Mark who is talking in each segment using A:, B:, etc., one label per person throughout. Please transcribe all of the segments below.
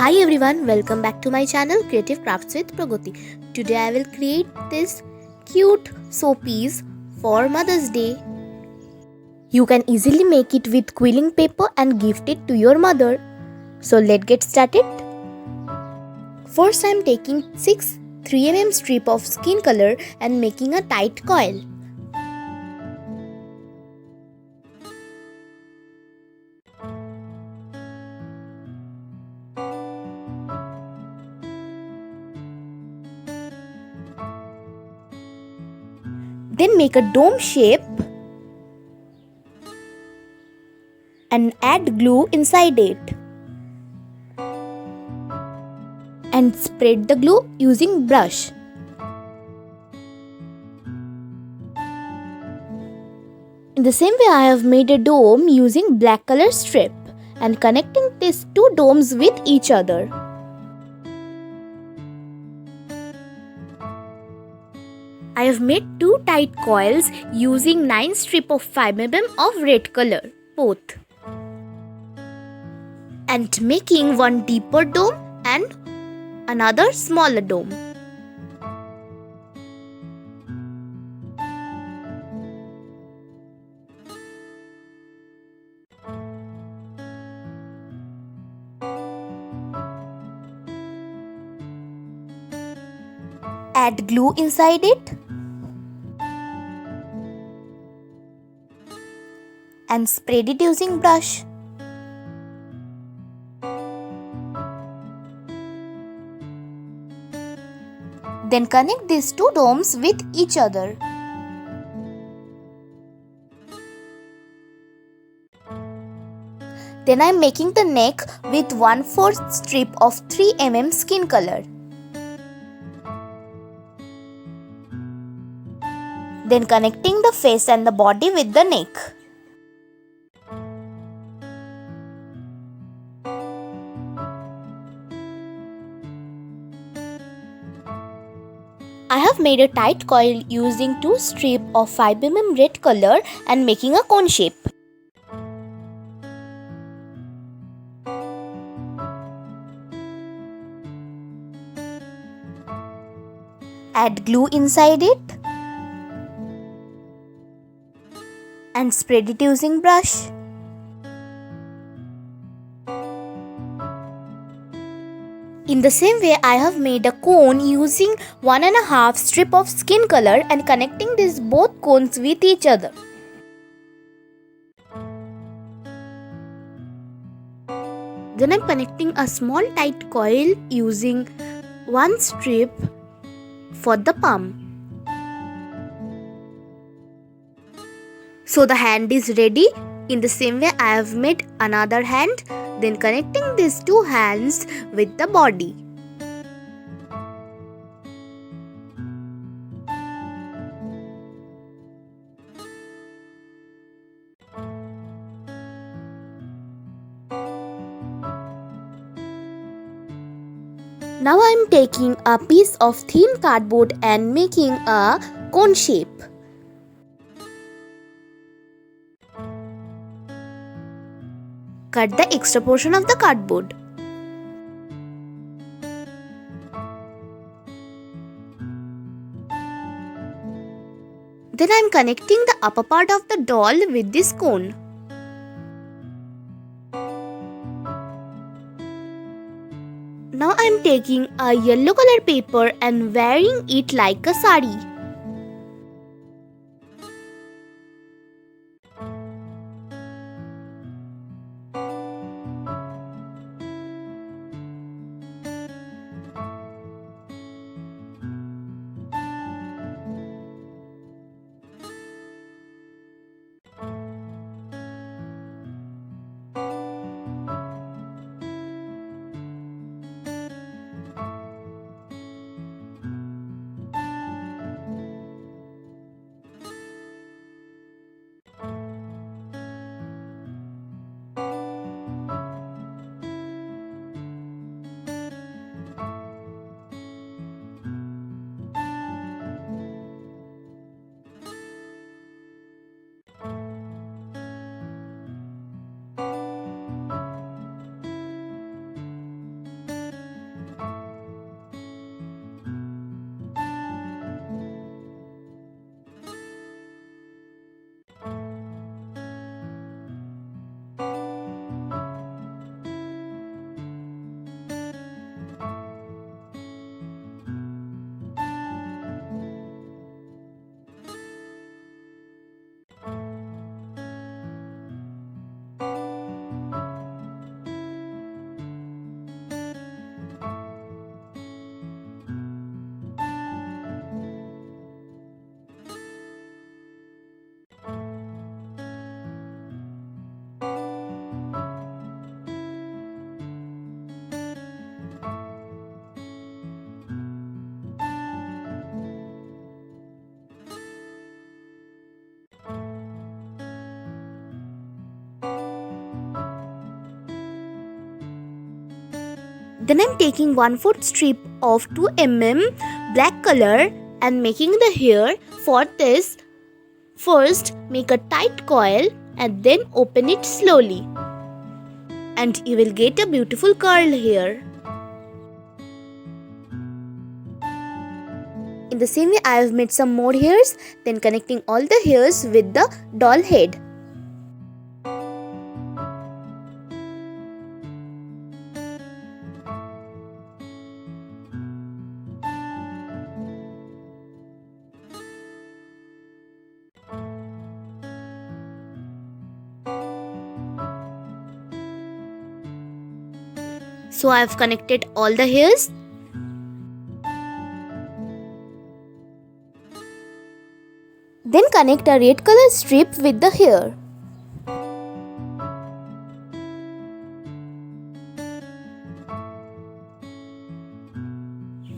A: Hi everyone, welcome back to my channel Creative Crafts with Pragati. Today I will create this cute showpiece for Mother's Day. You can easily make it with quilling paper and gift it to your mother. So let's get started. First I am taking 6 3mm strip of skin color and making a tight coil. Then make a dome shape and add glue inside it. And spread the glue using brush. In the same way, I have made a dome using black color strip and connecting these two domes with each other. I have made two tight coils using 9 strips of 5mm of red color, both. And making one deeper dome and another smaller dome. Add glue inside it and spread it using brush. Then connect these two domes with each other. Then I am making the neck with 1/4 strip of 3mm skin color. Then connecting the face and the body with the neck. I have made a tight coil using 2 strips of 5mm red color and making a cone shape. Add glue inside it and spread it using brush. In the same way, I have made a cone using 1.5 strip of skin color and connecting these both cones with each other. Then I am connecting a small tight coil using 1 strip for the palm. So the hand is ready. In the same way, I have made another hand, then connecting these two hands with the body. Now I am taking a piece of thin cardboard and making a cone shape. Cut the extra portion of the cardboard. Then I am connecting the upper part of the doll with this cone. Now I am taking a yellow color paper and wearing it like a sari. Then I'm taking 1/4 strip of 2 mm black color and making the hair. For this, first make a tight coil and then open it slowly. And you will get a beautiful curl here. In the same way, I have made some more hairs, then connecting all the hairs with the doll head. So I have connected all the hairs. Then connect a red color strip with the hair.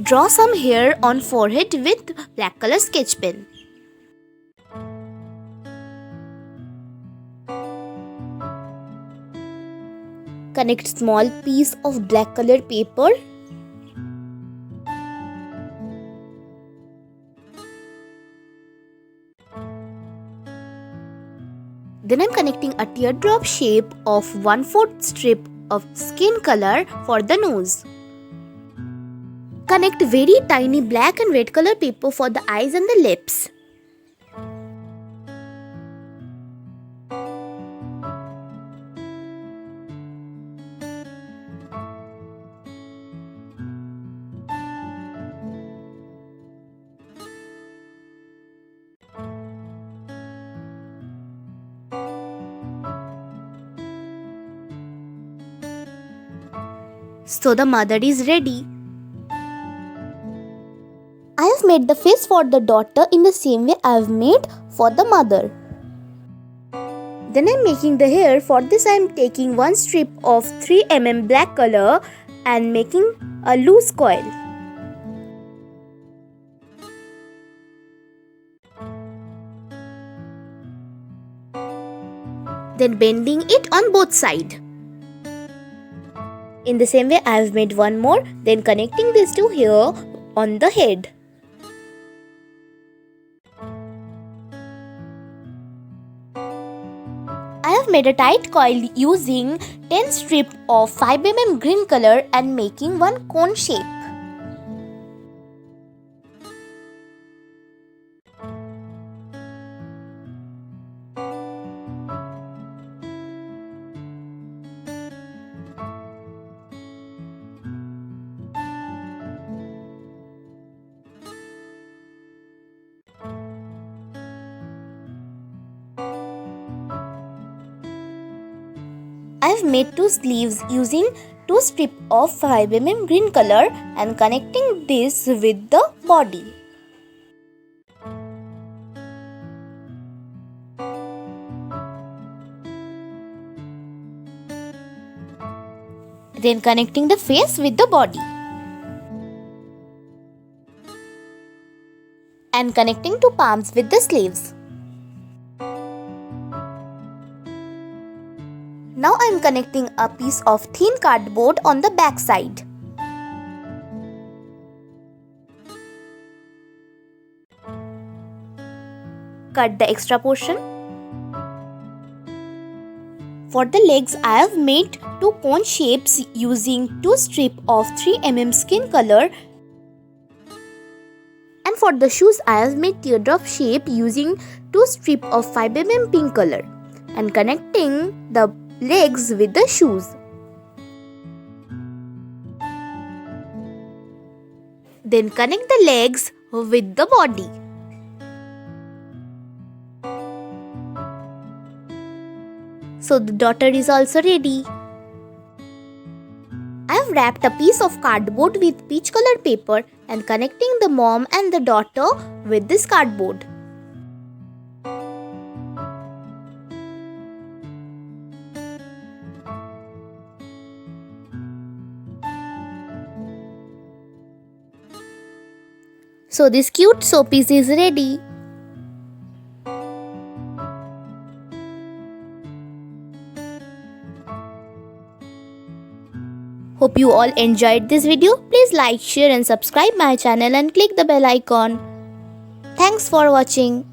A: Draw some hair on forehead with black color sketch pen. Connect small piece of black color paper. Then I'm connecting a teardrop shape of 1/4 strip of skin color for the nose. Connect very tiny black and red color paper for the eyes and the lips. So the mother is ready. I have made the face for the daughter in the same way I have made for the mother. Then I am making the hair. For this I am taking one strip of 3 mm black color and making a loose coil. Then bending it on both sides. In the same way I have made one more, then connecting these two here on the head. I have made a tight coil using 10 strip of 5 mm green color and making one cone shape. I have made 2 sleeves using 2 strips of 5 mm green color and connecting this with the body. Then connecting the face with the body. And connecting 2 palms with the sleeves. Now I am connecting a piece of thin cardboard on the back side. Cut the extra portion. For the legs I have made 2 cone shapes using 2 strips of 3 mm skin color. And for the shoes I have made teardrop shape using 2 strips of 5 mm pink color and connecting the legs with the shoes. Then connect the legs with the body. So the daughter is also ready. I have wrapped a piece of cardboard with peach colored paper and connecting the mom and the daughter with this cardboard. So this cute showpiece is ready. Hope you all enjoyed this video. Please like, share and subscribe my channel and click the bell icon. Thanks for watching.